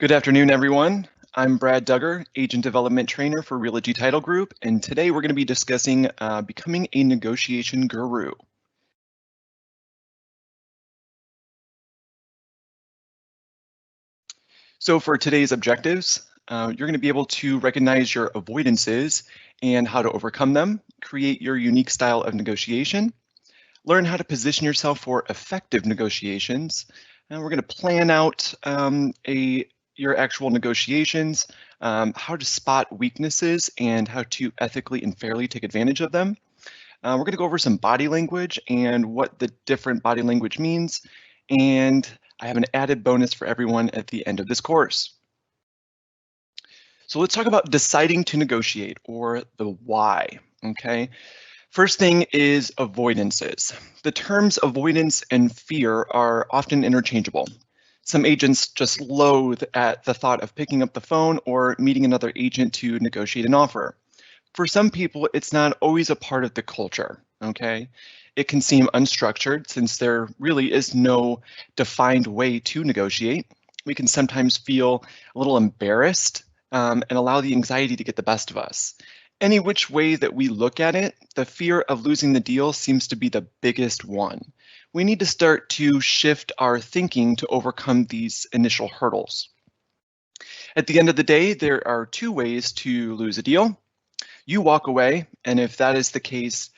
Good afternoon, everyone. I'm Brad Duggar, Agent Development Trainer for Realogy Title Group, and today we're going to be discussing becoming a negotiation guru. So for today's objectives, you're going to be able to recognize your avoidances and how to overcome them, create your unique style of negotiation, learn how to position yourself for effective negotiations, and we're going to plan out your actual negotiations, how to spot weaknesses and how to ethically and fairly take advantage of them. We're going to go over some body language and what the different body language means, and I have an added bonus for everyone at the end of this course. So let's talk about deciding to negotiate, or the why, okay? First thing is avoidances. The terms avoidance and fear are often interchangeable. Some agents just loathe at the thought of picking up the phone or meeting another agent to negotiate an offer. For some people, it's not always a part of the culture, okay? It can seem unstructured since there really is no defined way to negotiate. We can sometimes feel a little embarrassed and allow the anxiety to get the best of us. Any which way that we look at it, the fear of losing the deal seems to be the biggest one. We need to start to shift our thinking to overcome these initial hurdles. At the end of the day, there are two ways to lose a deal. You walk away, and if that is the case,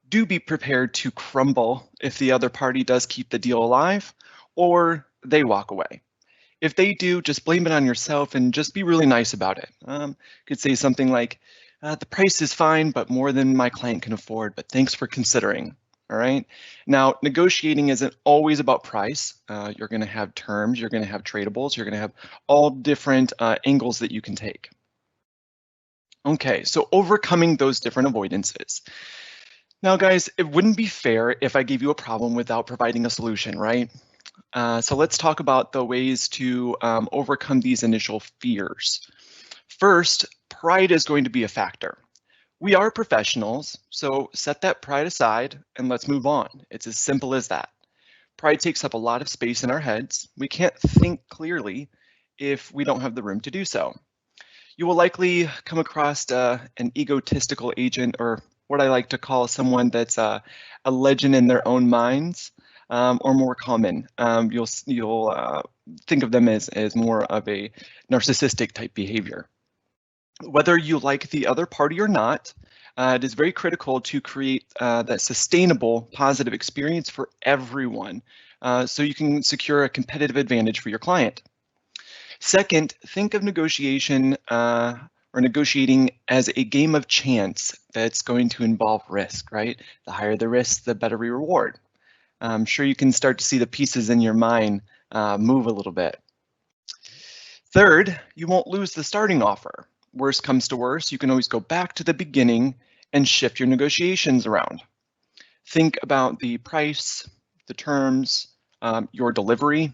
do be prepared to crumble if the other party does keep the deal alive, or they walk away. If they do, just blame it on yourself and just be really nice about it. Could say something like, the price is fine, but more than my client can afford, but thanks for considering. All right. Now, negotiating isn't always about price. You're going to have terms, you're going to have tradables, you're going to have all different angles that you can take. Okay, so overcoming those different avoidances. Now, guys, it wouldn't be fair if I gave you a problem without providing a solution, right? So let's talk about the ways to overcome these initial fears. First, pride is going to be a factor. We are professionals, so set that pride aside and let's move on. It's as simple as that. Pride takes up a lot of space in our heads. We can't think clearly if we don't have the room to do so. You will likely come across an egotistical agent, or what I like to call someone that's a legend in their own minds, or more common. You'll think of them as more of a narcissistic type behavior. Whether you like the other party or not, it is very critical to create that sustainable, positive experience for everyone, so you can secure a competitive advantage for your client. Second, think of negotiation or negotiating as a game of chance that's going to involve risk, right? The higher the risk, the better the reward. I'm sure you can start to see the pieces in your mind move a little bit. Third, you won't lose the starting offer. Worst comes to worst, you can always go back to the beginning and shift your negotiations around. Think about the price, the terms, your delivery.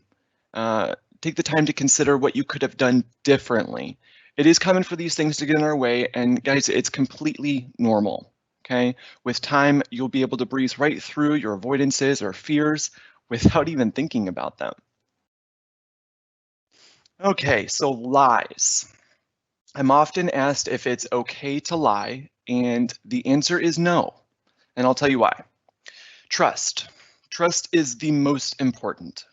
Take the time to consider what you could have done differently. It is common for these things to get in our way, and guys, it's completely normal, okay? With time, you'll be able to breeze right through your avoidances or fears without even thinking about them. Okay, so lies. I'm often asked if it's okay to lie, and the answer is no, and I'll tell you why. Trust. Trust is the most important.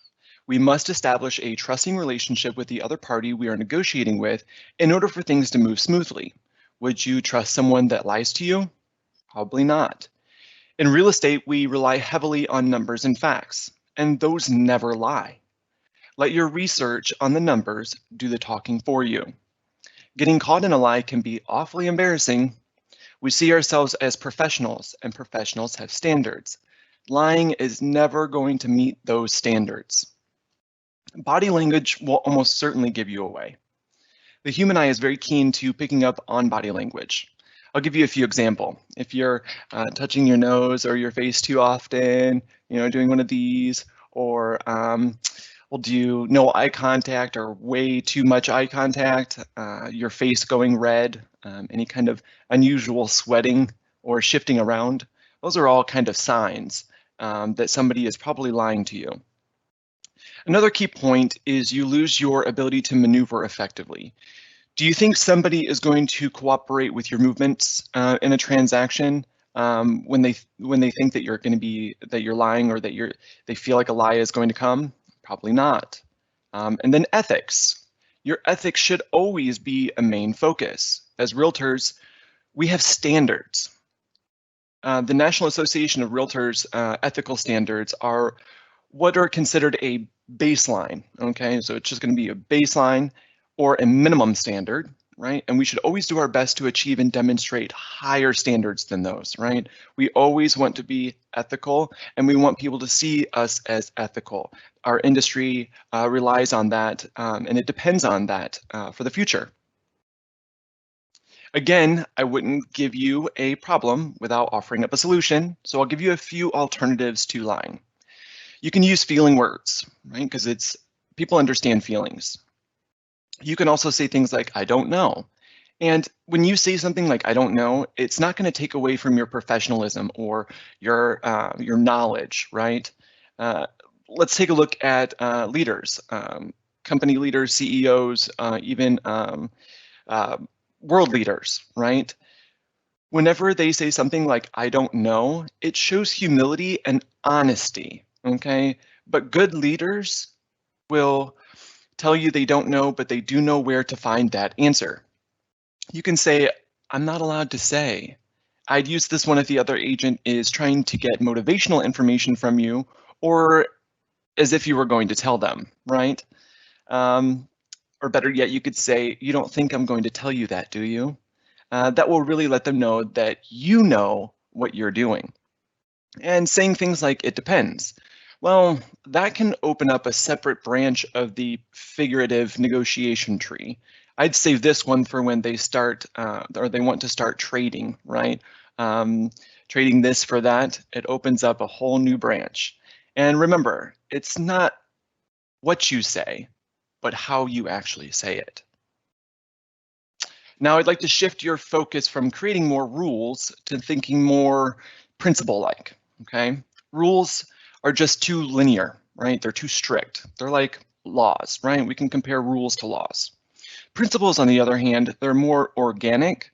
We must establish a trusting relationship with the other party we are negotiating with in order for things to move smoothly. Would you trust someone that lies to you? Probably not. In real estate, we rely heavily on numbers and facts, and those never lie. Let your research on the numbers do the talking for you. Getting caught in a lie can be awfully embarrassing. We see ourselves as professionals, and professionals have standards. Lying is never going to meet those standards. Body language will almost certainly give you away. The human eye is very keen to picking up on body language. I'll give you a few examples. If you're touching your nose or your face too often, doing one of these, or we'll do no eye contact or way too much eye contact, your face going red, any kind of unusual sweating or shifting around. Those are all kind of signs that somebody is probably lying to you. Another key point is you lose your ability to maneuver effectively. Do you think somebody is going to cooperate with your movements in a transaction when they think that you're lying, or that they feel like a lie is going to come? Probably not. And then ethics. Your ethics should always be a main focus. As realtors, we have standards. The National Association of Realtors ethical standards are what are considered a baseline, okay? So it's just going to be a baseline or a minimum standard, right? And we should always do our best to achieve and demonstrate higher standards than those, right? We always want to be ethical, and we want people to see us as ethical. Our industry relies on that, and it depends on that for the future. Again, I wouldn't give you a problem without offering up a solution, so I'll give you a few alternatives to lying. You can use feeling words, right? Because people understand feelings. You can also say things like, I don't know. And when you say something like, I don't know, it's not going to take away from your professionalism or your knowledge, right? Let's take a look at leaders, company leaders, CEOs, even world leaders, right? Whenever they say something like, I don't know, it shows humility and honesty, okay? But good leaders will tell you they don't know, but they do know where to find that answer. You can say, I'm not allowed to say. I'd use this one if the other agent is trying to get motivational information from you, or as if you were going to tell them, right? Or better yet, you could say, you don't think I'm going to tell you that, do you? That will really let them know that you know what you're doing. And saying things like, it depends. Well, that can open up a separate branch of the figurative negotiation tree. I'd save this one for when they start, or they want to start trading, right? Trading this for that, it opens up a whole new branch. And remember, it's not what you say, but how you actually say it. Now, I'd like to shift your focus from creating more rules to thinking more principle-like, okay? Rules are just too linear, right? They're too strict. They're like laws, right? We can compare rules to laws. Principles, on the other hand, they're more organic,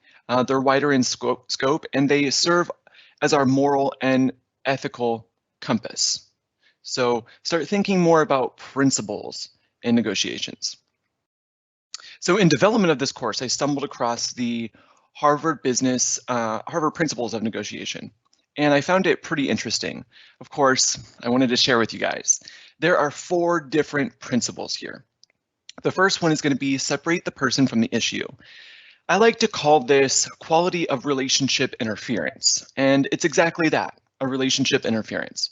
they're wider in scope, and they serve as our moral and ethical compass. So start thinking more about principles in negotiations. So in development of this course, I stumbled across the Harvard Principles of Negotiation, and I found it pretty interesting. Of course, I wanted to share with you guys. There are 4 different principles here. The first one is going to be separate the person from the issue. I like to call this quality of relationship interference, and it's exactly that, a relationship interference.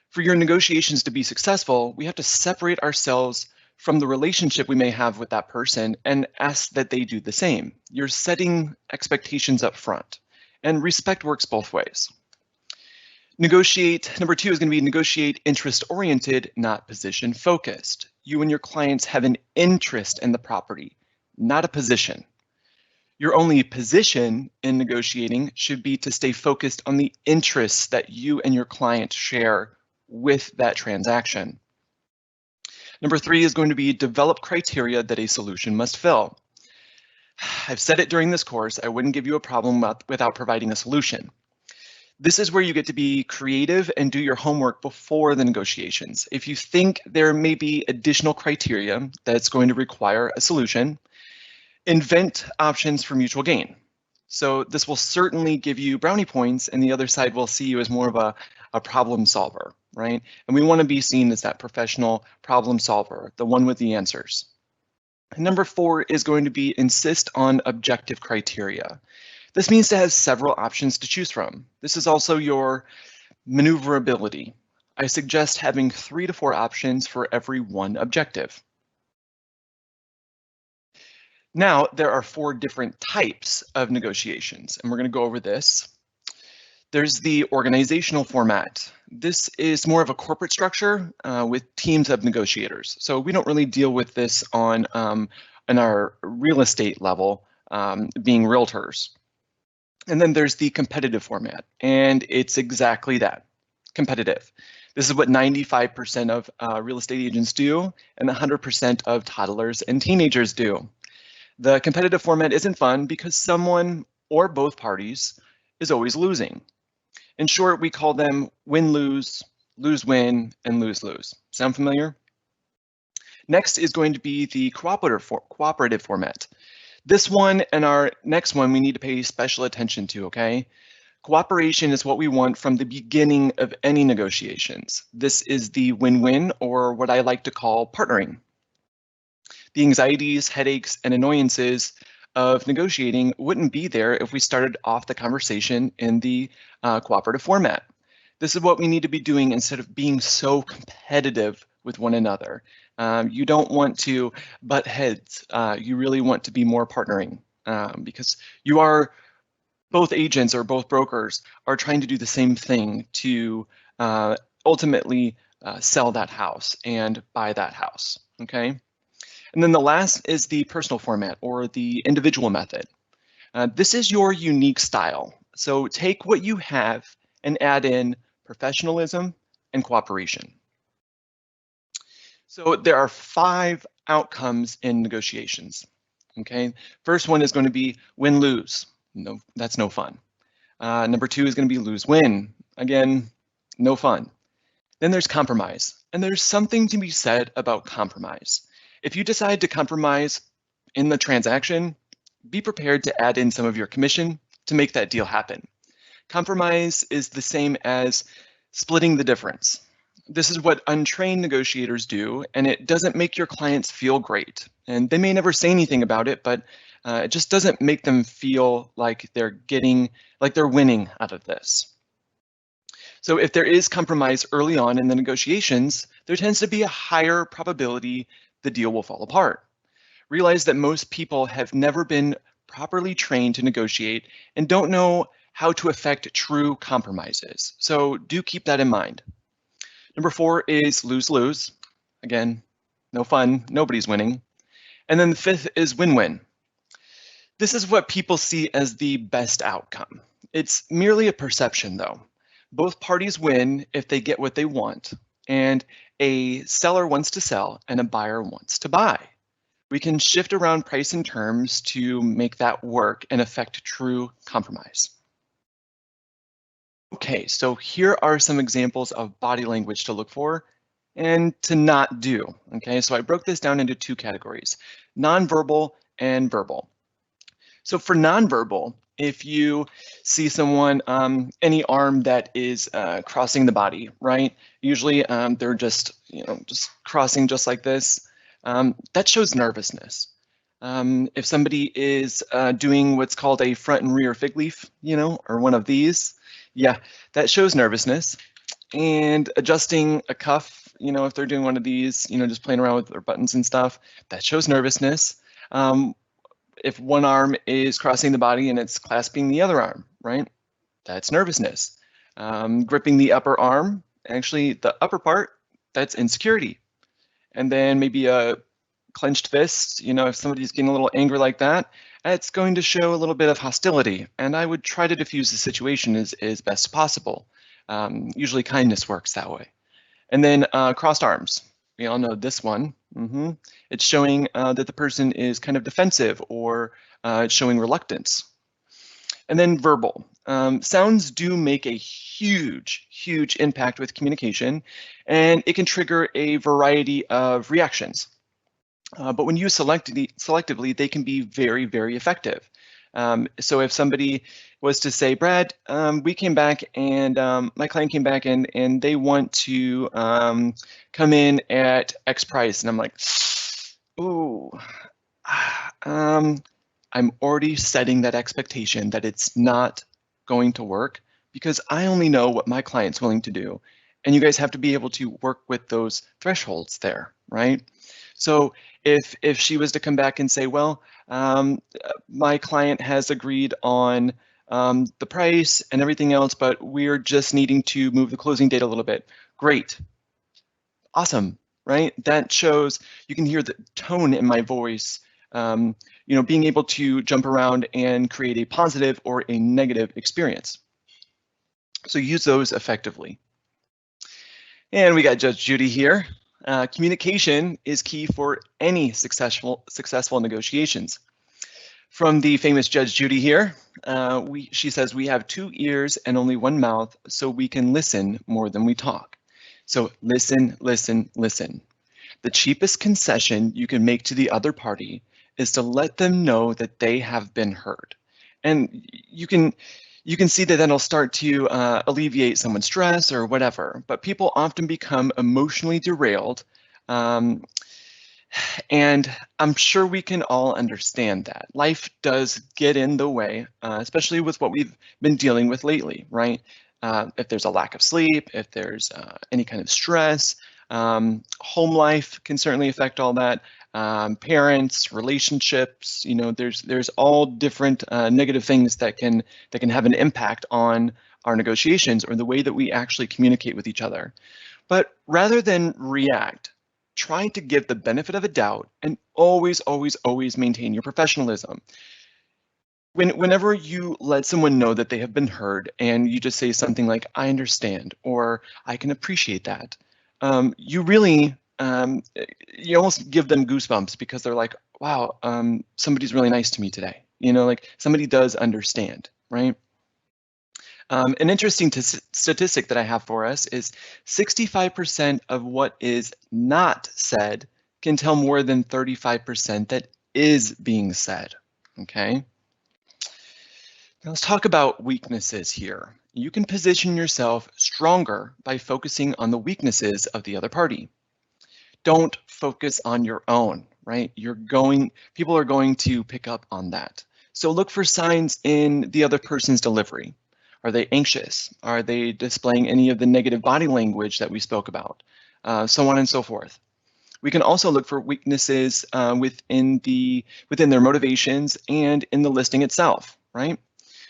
For your negotiations to be successful, we have to separate ourselves from the relationship we may have with that person and ask that they do the same. You're setting expectations up front, and respect works both ways. Number 2 is going to be negotiate interest-oriented, not position-focused. You and your clients have an interest in the property, not a position. Your only position in negotiating should be to stay focused on the interests that you and your client share with that transaction. Number 3 is going to be develop criteria that a solution must fill. I've said it during this course, I wouldn't give you a problem without providing a solution. This is where you get to be creative and do your homework before the negotiations. If you think there may be additional criteria that's going to require a solution, invent options for mutual gain. So this will certainly give you brownie points, and the other side will see you as more of a problem solver, right? And we want to be seen as that professional problem solver, the one with the answers. And number 4 is going to be insist on objective criteria. This means to have several options to choose from. This is also your maneuverability. I suggest having 3 to 4 options for every one objective. Now, there are 4 different types of negotiations, and we're going to go over this. There's the organizational format. This is more of a corporate structure with teams of negotiators. So we don't really deal with this on our real estate level, being realtors. And then there's the competitive format, and it's exactly that. competitive. This is what 95% of real estate agents do, and 100% of toddlers and teenagers do. The competitive format isn't fun because someone or both parties is always losing. In short, we call them win-lose, lose-win, and lose-lose. Sound familiar? Next is going to be the cooperative format. This one and our next one we need to pay special attention to, okay? Cooperation is what we want from the beginning of any negotiations. This is the win-win, or what I like to call partnering. The anxieties, headaches, and annoyances of negotiating wouldn't be there if we started off the conversation in the cooperative format. This is what we need to be doing instead of being so competitive with one another. You don't want to butt heads. You really want to be more partnering because you are both agents or both brokers are trying to do the same thing to ultimately sell that house and buy that house, okay? And then the last is the personal format or the individual method. This is your unique style. So take what you have and add in professionalism and cooperation. So there are 5 outcomes in negotiations, okay? First one is going to be win-lose. No, that's no fun. Number 2 is going to be lose-win. Again, no fun. Then there's compromise, and there's something to be said about compromise. If you decide to compromise in the transaction, be prepared to add in some of your commission to make that deal happen. Compromise is the same as splitting the difference. This is what untrained negotiators do, and it doesn't make your clients feel great. And they may never say anything about it, but it just doesn't make them feel like they're winning out of this. So if there is compromise early on in the negotiations, there tends to be a higher probability the deal will fall apart. Realize that most people have never been properly trained to negotiate and don't know how to effect true compromises. So do keep that in mind. Number 4 is lose-lose. Again, no fun, nobody's winning. And then the 5th is win-win. This is what people see as the best outcome. It's merely a perception though. Both parties win if they get what they want, and a seller wants to sell and a buyer wants to buy. We can shift around price and terms to make that work and effect true compromise. Okay, so here are some examples of body language to look for and to not do. Okay, so I broke this down into 2 categories, nonverbal and verbal. So for nonverbal, if you see someone, any arm that is crossing the body, right? Usually they're just crossing just like this. That shows nervousness. If somebody is doing what's called a front and rear fig leaf, or one of these, yeah, that shows nervousness. And adjusting a cuff, if they're doing one of these, just playing around with their buttons and stuff, that shows nervousness. If one arm is crossing the body and it's clasping the other arm, right? That's nervousness. Gripping the upper arm, actually the upper part, that's insecurity. And then maybe a clenched fist, if somebody's getting a little angry like that, it's going to show a little bit of hostility. And I would try to diffuse the situation as best possible. Usually kindness works that way. And then crossed arms. We all know this one. It's showing that the person is kind of defensive or it's showing reluctance. And then verbal. Sounds do make a huge, huge impact with communication, and it can trigger a variety of reactions. But when used selectively, they can be very, very effective. So if somebody was to say, Brad, we came back and my client came back and they want to come in at X price. And I'm like, ooh, I'm already setting that expectation that it's not going to work because I only know what my client's willing to do. And you guys have to be able to work with those thresholds there, right? So if she was to come back and say, well, my client has agreed on the price and everything else, but we're just needing to move the closing date a little bit. Great. Awesome, right? That shows, you can hear the tone in my voice, being able to jump around and create a positive or a negative experience. So use those effectively. And we got Judge Judy here. Communication is key for any successful negotiations. From the famous Judge Judy here, she says we have 2 ears and only 1 mouth, so we can listen more than we talk. So listen, listen, listen. The cheapest concession you can make to the other party is to let them know that they have been heard. And you can see that that'll start to alleviate someone's stress or whatever, but people often become emotionally derailed. And I'm sure we can all understand that. Life does get in the way, especially with what we've been dealing with lately, right? If there's a lack of sleep, if there's any kind of stress, home life can certainly affect all that. Parents, relationships, there's all different negative things that can have an impact on our negotiations or the way that we actually communicate with each other. But rather than react, try to give the benefit of a doubt and always, always, always maintain your professionalism. Whenever you let someone know that they have been heard and you just say something like, I understand, or I can appreciate that, you really, you almost give them goosebumps because they're like, wow, somebody's really nice to me today. Like somebody does understand, right? An interesting statistic that I have for us is 65% of what is not said can tell more than 35% that is being said, okay? Now let's talk about weaknesses here. You can position yourself stronger by focusing on the weaknesses of the other party. Don't focus on your own, right? People are going to pick up on that. So look for signs in the other person's delivery. Are they anxious? Are they displaying any of the negative body language that we spoke about? So on and so forth. We can also look for weaknesses within their motivations and in the listing itself, right?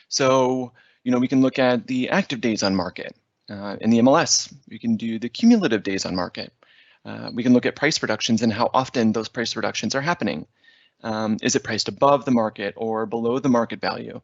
So, we can look at the active days on market in the MLS. We can do the cumulative days on market. We can look at price reductions and how often those price reductions are happening. Is it priced above the market or below the market value?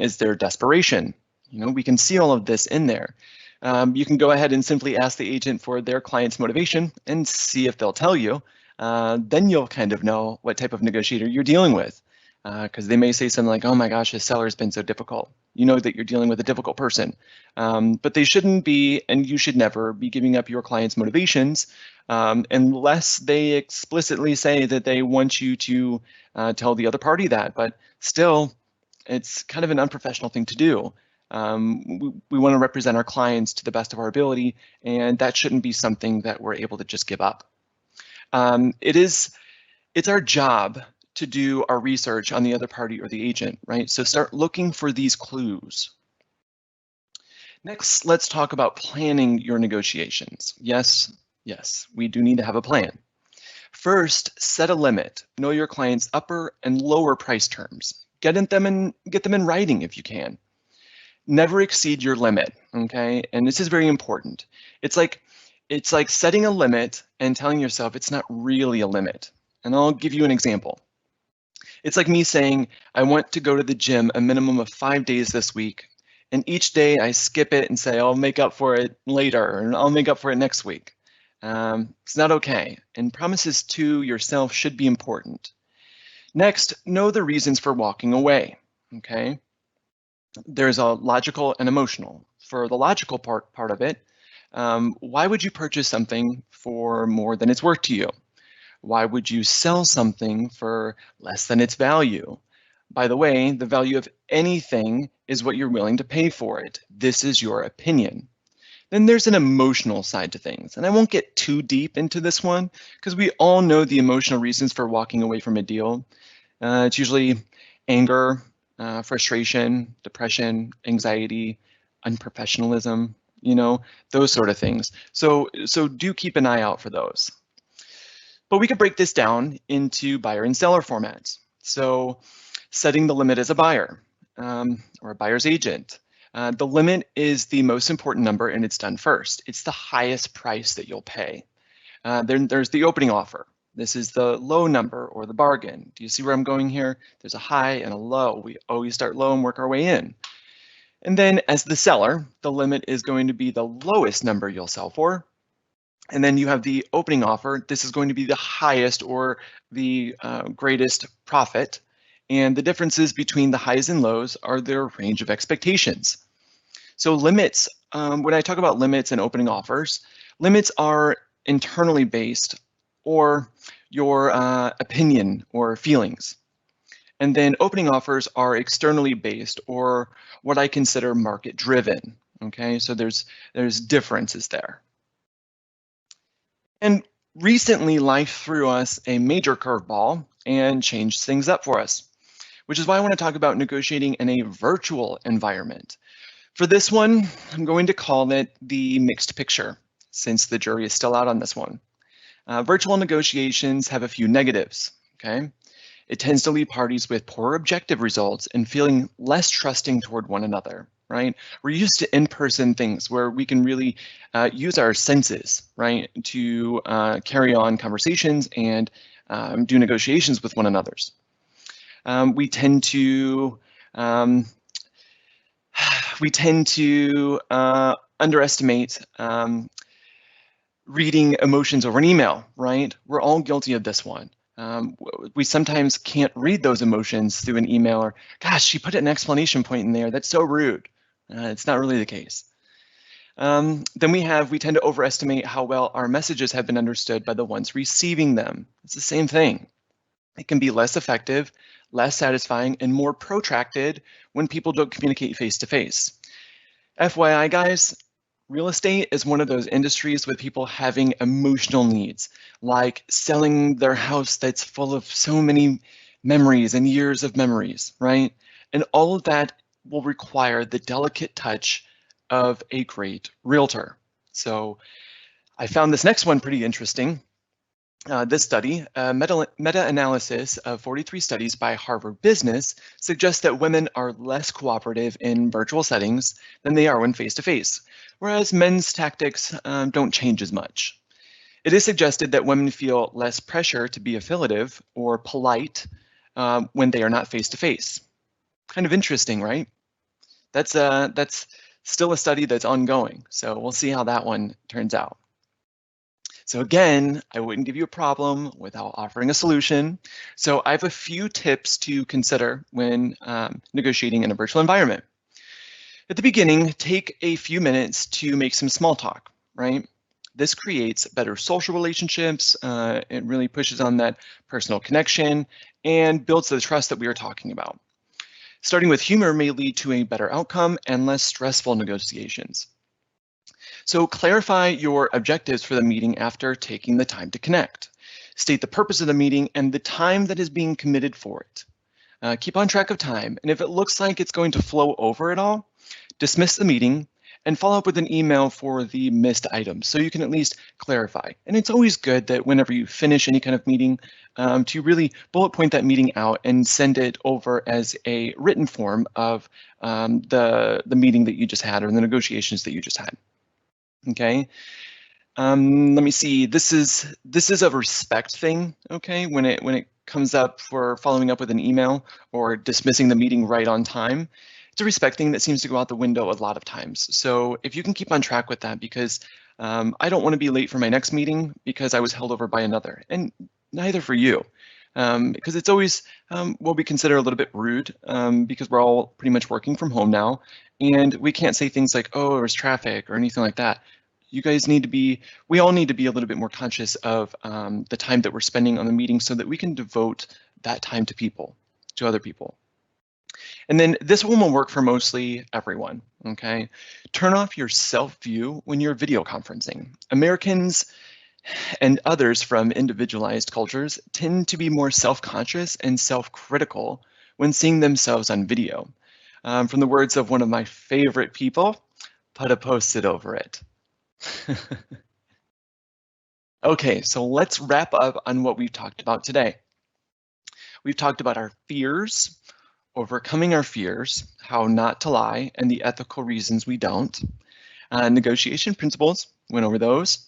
Is there desperation? We can see all of this in there. You can go ahead and simply ask the agent for their client's motivation and see if they'll tell you. Then you'll kind of know what type of negotiator you're dealing with. Because they may say something like, oh my gosh, this seller's been so difficult. You know that you're dealing with a difficult person. But they shouldn't be, and you should never be giving up your client's motivations unless they explicitly say that they want you to tell the other party that. But still, it's kind of an unprofessional thing to do. We want to represent our clients to the best of our ability, and that shouldn't be something that we're able to just give up. It's our job to do our research on the other party or the agent, right? So start looking for these clues. Next, let's talk about planning your negotiations. Yes, we do need to have a plan. First, set a limit. Know your client's upper and lower price terms. Get them in writing if you can. Never exceed your limit, okay? And this is very important. It's like setting a limit and telling yourself it's not really a limit. And I'll give you an example. It's like me saying, I want to go to the gym a minimum of 5 days this week. And each day I skip it and say, I'll make up for it later, and I'll make up for it next week. It's not okay. And promises to yourself should be important. Next, know the reasons for walking away, okay? There's a logical and emotional. For the logical part of it, why would you purchase something for more than it's worth to you? Why would you sell something for less than its value? By the way, the value of anything is what you're willing to pay for it. This is your opinion. Then there's an emotional side to things. And I won't get too deep into this one because we all know the emotional reasons for walking away from a deal. It's usually anger, frustration, depression, anxiety, unprofessionalism, those sort of things. So do keep an eye out for those. But we could break this down into buyer and seller formats. So setting the limit as a buyer or a buyer's agent. The limit is the most important number and it's done first. It's the highest price that you'll pay. Then there's the opening offer. This is the low number or the bargain. Do you see where I'm going here? There's a high and a low. We always start low and work our way in. And then as the seller, the limit is going to be the lowest number you'll sell for. And then you have the opening offer. This is going to be the highest or the greatest profit. And the differences between the highs and lows are their range of expectations. So limits, when I talk about limits and opening offers, limits are internally based or your opinion or feelings. And then opening offers are externally based or what I consider market driven. Okay, so there's differences there. And recently life threw us a major curveball and changed things up for us, which is why I want to talk about negotiating in a virtual environment. For this one, I'm going to call it the mixed picture, since the jury is still out on this one. Virtual negotiations have a few negatives, okay? It tends to leave parties with poor objective results and feeling less trusting toward one another, right? We're used to in-person things where we can really use our senses, right, to carry on conversations and do negotiations with one another's. We tend to underestimate reading emotions over an email, right? We're all guilty of this one. We sometimes can't read those emotions through an email or, gosh, she put an exclamation point in there. That's so rude. It's not really the case. Then we tend to overestimate how well our messages have been understood by the ones receiving them. It's the same thing. It can be less effective, less satisfying, and more protracted when people don't communicate face-to-face. FYI, guys, real estate is one of those industries with people having emotional needs, like selling their house that's full of so many memories and years of memories, right? And all of that will require the delicate touch of a great realtor. So I found this next one pretty interesting. This study, a meta-analysis of 43 studies by Harvard Business, suggests that women are less cooperative in virtual settings than they are when face-to-face, whereas men's tactics don't change as much. It is suggested that women feel less pressure to be affiliative or polite when they are not face-to-face. Kind of interesting, right? That's still a study that's ongoing, so we'll see how that one turns out. So again, I wouldn't give you a problem without offering a solution. So I have a few tips to consider when negotiating in a virtual environment. At the beginning, take a few minutes to make some small talk, right? This creates better social relationships. It really pushes on that personal connection and builds the trust that we are talking about. Starting with humor may lead to a better outcome and less stressful negotiations. So clarify your objectives for the meeting after taking the time to connect. State the purpose of the meeting and the time that is being committed for it. Keep on track of time, and if it looks like it's going to flow over at all, dismiss the meeting and follow up with an email for the missed items so you can at least clarify. And it's always good that whenever you finish any kind of meeting to really bullet point that meeting out and send it over as a written form of the meeting that you just had or the negotiations that you just had. Okay, let me see. This is a respect thing. Okay, when it comes up for following up with an email or dismissing the meeting right on time, it's a respect thing that seems to go out the window a lot of times. So if you can keep on track with that, because I don't want to be late for my next meeting because I was held over by another, and neither for you. Because it's always what we consider a little bit rude because we're all pretty much working from home now, and we can't say things like, oh, there was traffic or anything like that. You guys need to be, we all need to be a little bit more conscious of the time that we're spending on the meeting so that we can devote that time to other people. And then this one will work for mostly everyone, okay? Turn off your self-view when you're video conferencing. Americans and others from individualized cultures tend to be more self-conscious and self-critical when seeing themselves on video. From the words of one of my favorite people, put a Post-it over it. Okay, so let's wrap up on what we've talked about today. We've talked about our fears, overcoming our fears, how not to lie, and the ethical reasons we don't. Negotiation principles, went over those.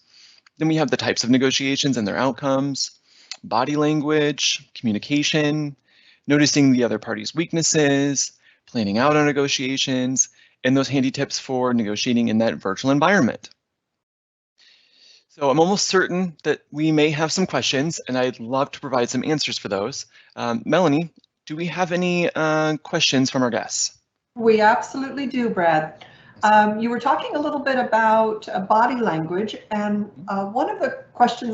Then we have the types of negotiations and their outcomes, body language, communication, noticing the other party's weaknesses, planning out our negotiations, and those handy tips for negotiating in that virtual environment. So I'm almost certain that we may have some questions, and I'd love to provide some answers for those. Melanie, do we have any questions from our guests? We absolutely do, Brad. You were talking a little bit about body language, and one of the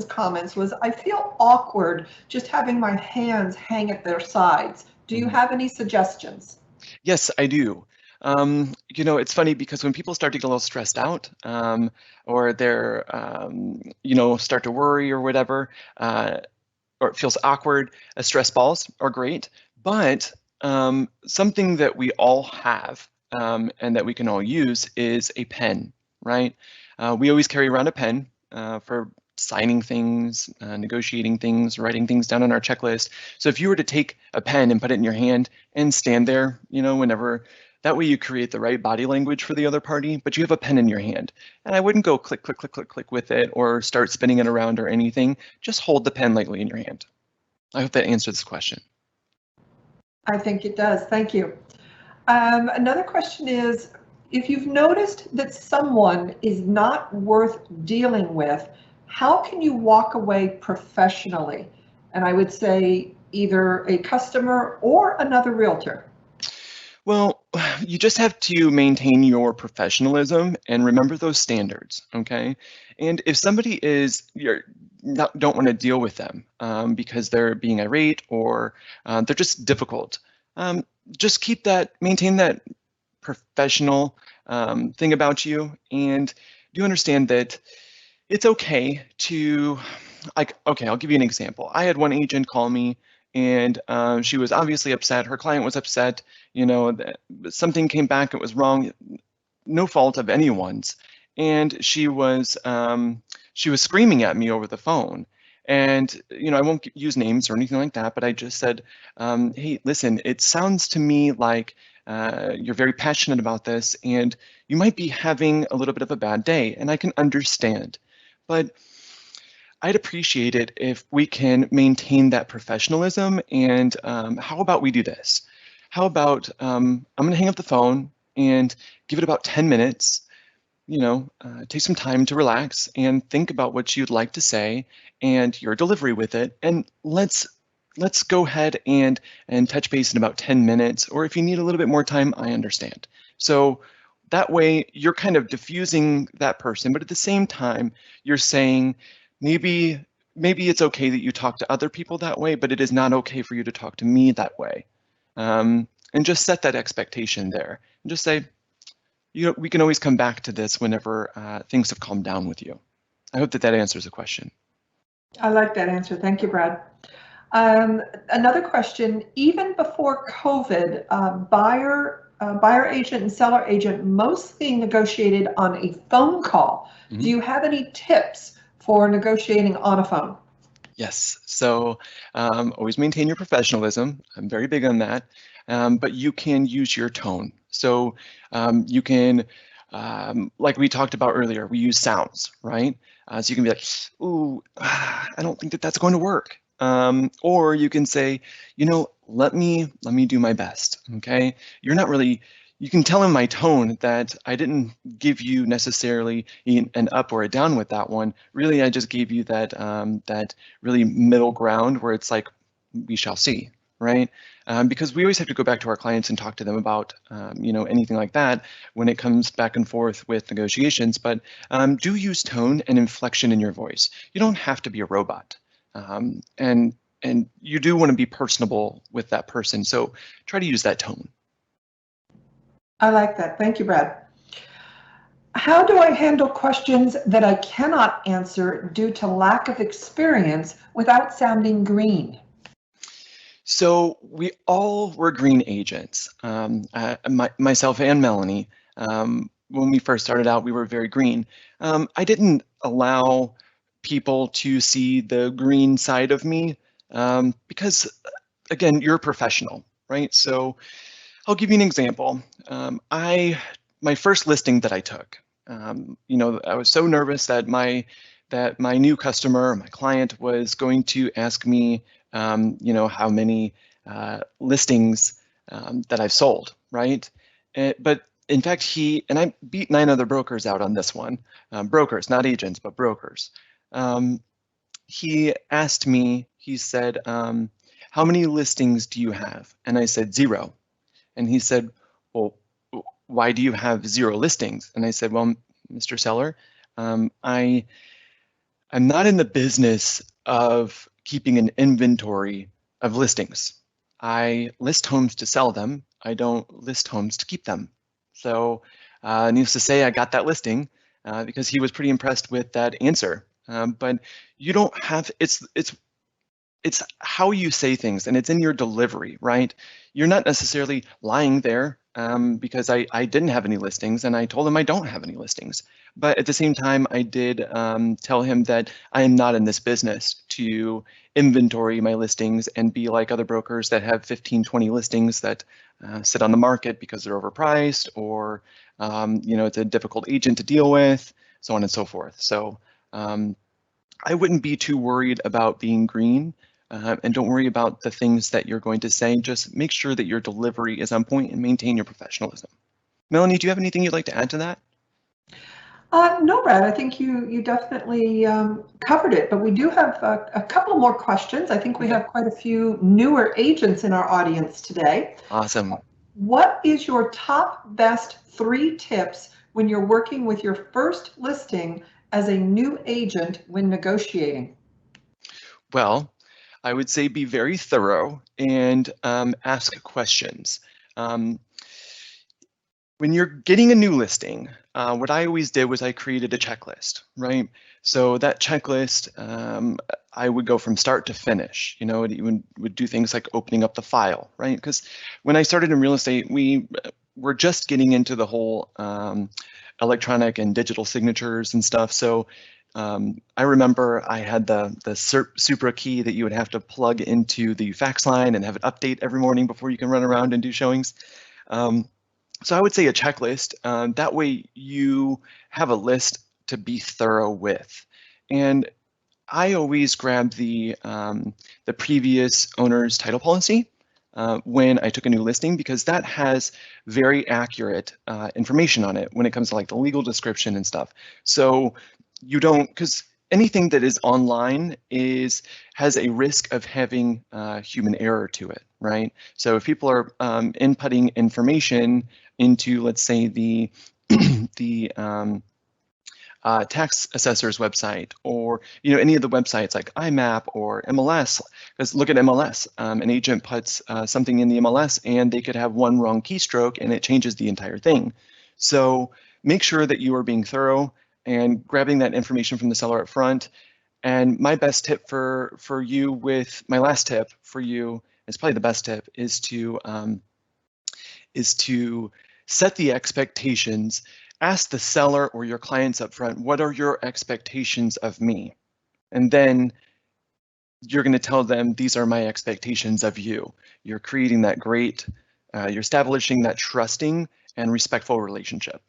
comments was, I feel awkward just having my hands hang at their sides. Do you have any suggestions? Yes, I do. You know, it's funny because when people start to get a little stressed out, or they're, you know, start to worry or whatever, or it feels awkward, stress balls are great. But something that we all have and that we can all use is a pen, right? We always carry around a pen for signing things, negotiating things, writing things down on our checklist. So if you were to take a pen and put it in your hand and stand there, you know, whenever, that way you create the right body language for the other party, but you have a pen in your hand. And I wouldn't go click, click, click, click, click with it or start spinning it around or anything. Just hold the pen lightly in your hand. I hope that answers this question. I think it does. Thank you. Another question is, if you've noticed that someone is not worth dealing with, how can you walk away professionally? And I would say either a customer or another realtor. Well, you just have to maintain your professionalism and remember those standards, okay? And if somebody don't want to deal with them because they're being irate or they're just difficult, just maintain that professional thing about you, and do understand that it's okay to, okay, I'll give you an example. I had one agent call me and she was obviously upset. Her client was upset, you know, that something came back, it was wrong, no fault of anyone's. And she was screaming at me over the phone. And, you know, I won't use names or anything like that, but I just said, hey, listen, it sounds to me like you're very passionate about this and you might be having a little bit of a bad day, and I can understand. But I'd appreciate it if we can maintain that professionalism. And how about we do this? How about I'm going to hang up the phone and give it about 10 minutes, you know, take some time to relax and think about what you'd like to say and your delivery with it. And let's go ahead and touch base in about 10 minutes. Or if you need a little bit more time, I understand. So that way you're kind of diffusing that person, but at the same time, you're saying, maybe it's okay that you talk to other people that way, but it is not okay for you to talk to me that way. And just set that expectation there. And just say, you know, we can always come back to this whenever things have calmed down with you. I hope that answers the question. I like that answer. Thank you, Brad. Another question, even before COVID, buyer agent and seller agent mostly negotiated on a phone call. Mm-hmm. Do you have any tips for negotiating on a phone? Yes, so always maintain your professionalism. I'm very big on that, but you can use your tone. So you can, like we talked about earlier, we use sounds, right? So you can be like, ooh, I don't think that's going to work. Or you can say, you know, let me do my best, okay? You're not really, you can tell in my tone that I didn't give you necessarily an up or a down with that one. Really, I just gave you that that really middle ground where it's like, we shall see, right? Because we always have to go back to our clients and talk to them about, you know, anything like that when it comes back and forth with negotiations. But do use tone and inflection in your voice. You don't have to be a robot, and you do want to be personable with that person. So try to use that tone. I like that. Thank you, Brad. How do I handle questions that I cannot answer due to lack of experience without sounding green? So we all were green agents, myself and Melanie. When we first started out, we were very green. I didn't allow people to see the green side of me because, again, you're a professional, right? So I'll give you an example. My first listing that I took, you know, I was so nervous that my new customer, my client, was going to ask me, you know, how many listings that I've sold, right? But In fact, I beat 9 other brokers out on this one. Brokers, not agents, but brokers. He asked me, he said, how many listings do you have? And I said 0. And he said, well, why do you have 0 listings? And I said, well, Mr. Seller, I'm not in the business of keeping an inventory of listings. I list homes to sell them. I don't list homes to keep them. So needless to say, I got that listing because he was pretty impressed with that answer. But you don't have, it's how you say things, and it's in your delivery, right? You're not necessarily lying there because I didn't have any listings, and I told him I don't have any listings. But at the same time, I did tell him that I am not in this business to inventory my listings and be like other brokers that have 15, 20 listings that sit on the market because they're overpriced, or it's a difficult agent to deal with, so on and so forth. So I wouldn't be too worried about being green. And don't worry about the things that you're going to say. Just make sure that your delivery is on point and maintain your professionalism. Melanie, do you have anything you'd like to add to that? No, Brad, I think you definitely covered it, but we do have a couple more questions. I think we have quite a few newer agents in our audience today. Awesome. What is your top best 3 tips when you're working with your first listing as a new agent when negotiating? Well, I would say be very thorough and ask questions. When you're getting a new listing, what I always did was I created a checklist, right? So that checklist, I would go from start to finish. It even would do things like opening up the file, right? Because when I started in real estate, we were just getting into the whole electronic and digital signatures and stuff. So I remember I had the Supra key that you would have to plug into the fax line and have it update every morning before you can run around and do showings. So I would say a checklist. That way you have a list to be thorough with. And I always grab the previous owner's title policy when I took a new listing, because that has very accurate information on it when it comes to like the legal description and stuff. So you don't, because anything that is online has a risk of having human error to it, right? So if people are inputting information into, let's say, the tax assessor's website, or any of the websites like IMAP or MLS, because look at MLS. An agent puts something in the MLS and they could have one wrong keystroke and it changes the entire thing. So make sure that you are being thorough and grabbing that information from the seller up front. And my best tip for you, with my last tip for you, is probably the best tip, is to set the expectations. Ask the seller or your clients up front, what are your expectations of me? And then you're going to tell them, these are my expectations of you. You're creating that you're establishing that trusting and respectful relationship.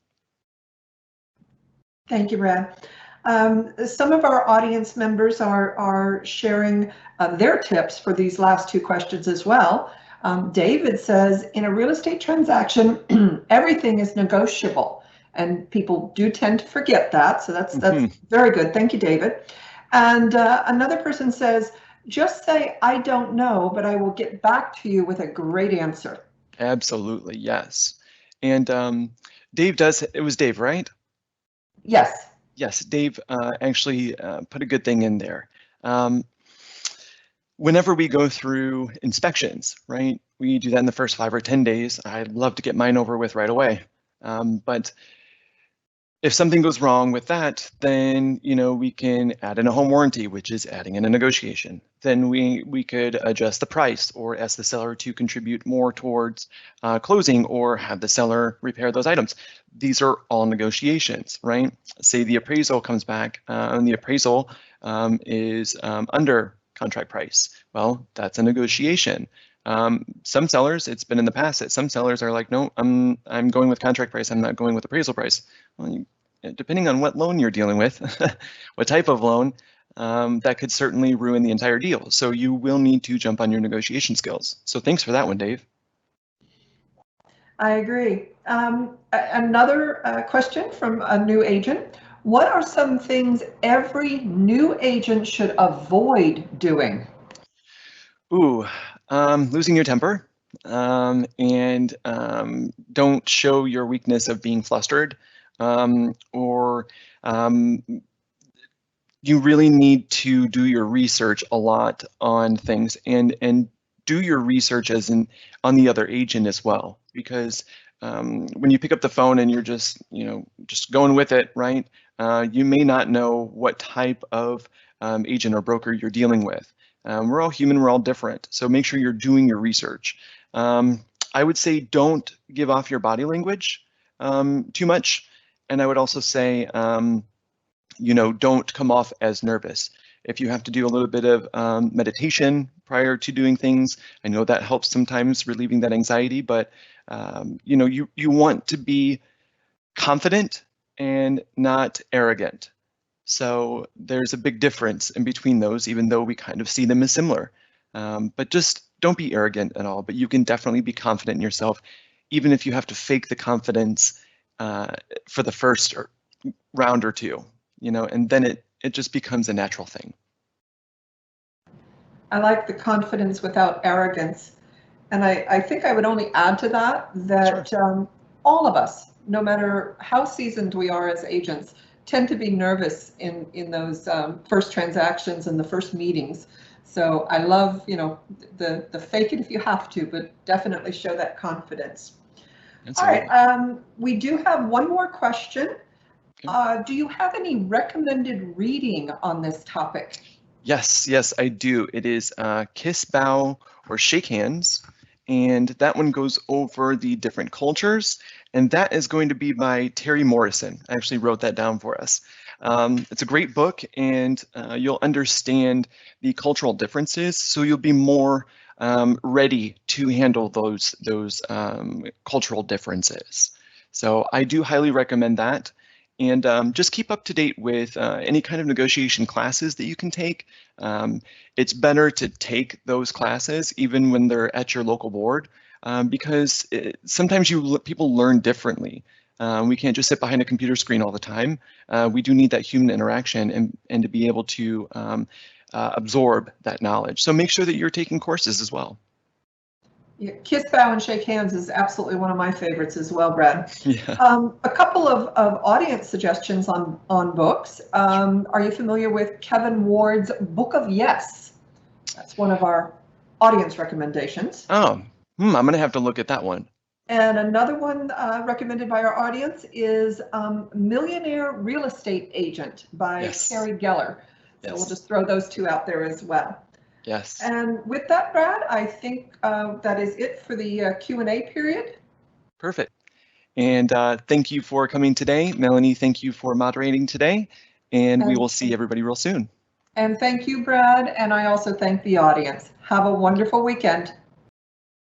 Thank you, Brad. Some of our audience members are sharing their tips for these last 2 questions as well. David says, in a real estate transaction, everything is negotiable, and people do tend to forget that. So that's very good. Thank you, David. And another person says, just say, I don't know, but I will get back to you with a great answer. Absolutely, yes. And it was Dave, right? Yes. Yes, Dave actually put a good thing in there. Whenever we go through inspections, right, we do that in the first 5 or 10 days. I'd love to get mine over with right away. But if something goes wrong with that, then we can add in a home warranty, which is adding in a negotiation. Then we could adjust the price or ask the seller to contribute more towards closing, or have the seller repair those items. These are all negotiations, right? Say the appraisal comes back and the appraisal is under contract price. Well, that's a negotiation. Some sellers, it's been in the past that some sellers are like, no, I'm going with contract price. I'm not going with appraisal price. Well, depending on what loan you're dealing with, what type of loan, that could certainly ruin the entire deal. So you will need to jump on your negotiation skills. So thanks for that one, Dave. I agree. Another question from a new agent. What are some things every new agent should avoid doing? Ooh, losing your temper, and don't show your weakness of being flustered, or you really need to do your research a lot on things, and do your research as in on the other agent as well, because when you pick up the phone and you're just just going with it, right? You may not know what type of agent or broker you're dealing with. We're all human, we're all different, so make sure you're doing your research. I would say don't give off your body language too much, and I would also say don't come off as nervous. If you have to do a little bit of meditation prior to doing things, I know that helps sometimes relieving that anxiety, but you want to be confident and not arrogant. So there's a big difference in between those, even though we kind of see them as similar. But just don't be arrogant at all, but you can definitely be confident in yourself, even if you have to fake the confidence for the first round or two, and then it just becomes a natural thing. I like the confidence without arrogance. And I think I would only add to that Sure. all of us, no matter how seasoned we are as agents, tend to be nervous in those first transactions and the first meetings. So I love, the fake it if you have to, but definitely show that confidence. Absolutely. All right, we do have one more question. Okay. Do you have any recommended reading on this topic? Yes, I do. It is Kiss, Bow, or Shake Hands, and that one goes over the different cultures, and that is going to be by Terry Morrison. I actually wrote that down for us. It's a great book, and you'll understand the cultural differences, so you'll be more ready to handle those cultural differences. So I do highly recommend that. And just keep up to date with any kind of negotiation classes that you can take. It's better to take those classes even when they're at your local board, because sometimes people learn differently. We can't just sit behind a computer screen all the time. We do need that human interaction and to be able to absorb that knowledge. So make sure that you're taking courses as well. Yeah, Kiss, Bow, and Shake Hands is absolutely one of my favorites as well, Brad. Yeah. A couple of audience suggestions on books. Are you familiar with Kevin Ward's Book of Yes? That's one of our audience recommendations. Oh, I'm going to have to look at that one. And another one recommended by our audience is Millionaire Real Estate Agent by Carrie Geller. So we'll just throw those two out there as well. Yes. And with that, Brad, I think that is it for the Q&A period. Perfect. And thank you for coming today. Melanie, thank you for moderating today. And we will see everybody real soon. And thank you, Brad. And I also thank the audience. Have a wonderful weekend.